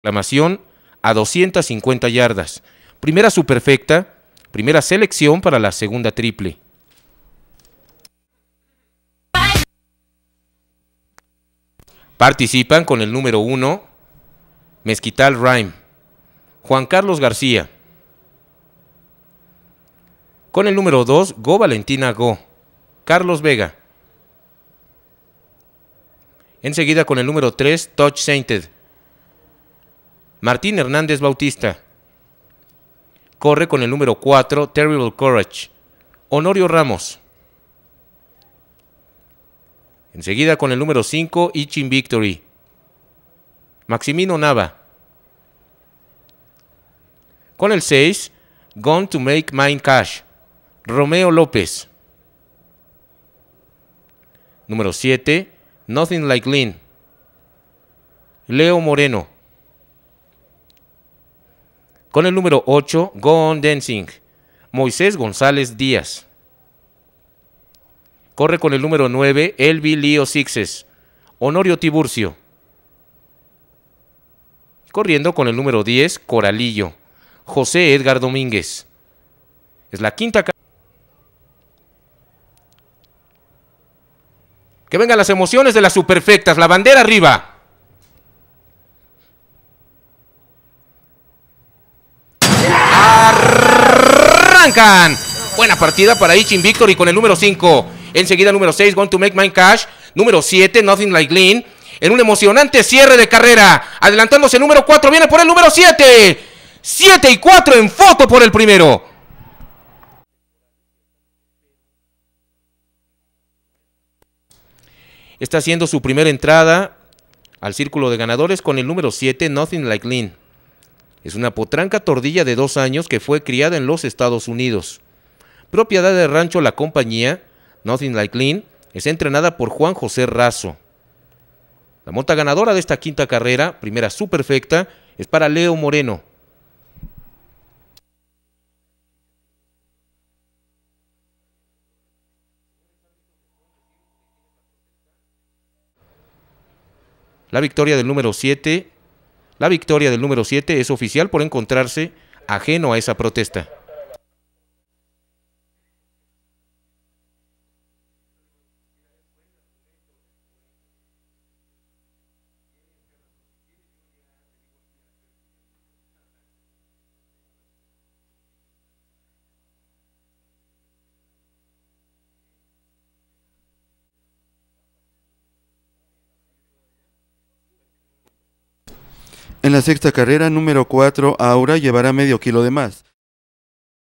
reclamación a 250 yardas. Primera superfecta, primera selección para la segunda triple. Participan con el número 1, Mezquital Rhyme, Juan Carlos García. Con el número 2, Go Valentina Go, Carlos Vega. Enseguida con el número 3, Touch Sainted, Martín Hernández Bautista. Corre con el número 4, Terrible Courage, Honorio Ramos. Enseguida con el número 5, Itching Victory, Maximino Nava. Con el 6, Gone to Make Mine Cash, Romeo López. Número 7, Nothing Like Lean, Leo Moreno. Con el número 8, Go On Dancing, Moisés González Díaz. Corre con el número 9, Elvi Leo Sixes, Honorio Tiburcio. Corriendo con el número 10, Coralillo, José Edgar Domínguez. Es la quinta. Que vengan las emociones de las superfectas, la bandera arriba. Arrancan. Buena partida para Itching Victory con el número 5. Enseguida número 6, Going to Make Mine Cash. Número 7, Nothing Like Lean. En un emocionante cierre de carrera. Adelantándose el número 4, viene por el número 7. 7 y 4 en foto por el primero. Está haciendo su primera entrada al círculo de ganadores con el número 7, Nothing Like Lean. Es una potranca tordilla de 2 años que fue criada en los Estados Unidos. Propiedad de Rancho La Compañía, Nothing Like Lean es entrenada por Juan José Razo. La monta ganadora de esta quinta carrera, primera superfecta, es para Leo Moreno. La victoria del número 7 es oficial por encontrarse ajeno a esa protesta. En la sexta carrera, número 4, Aura llevará medio kilo de más.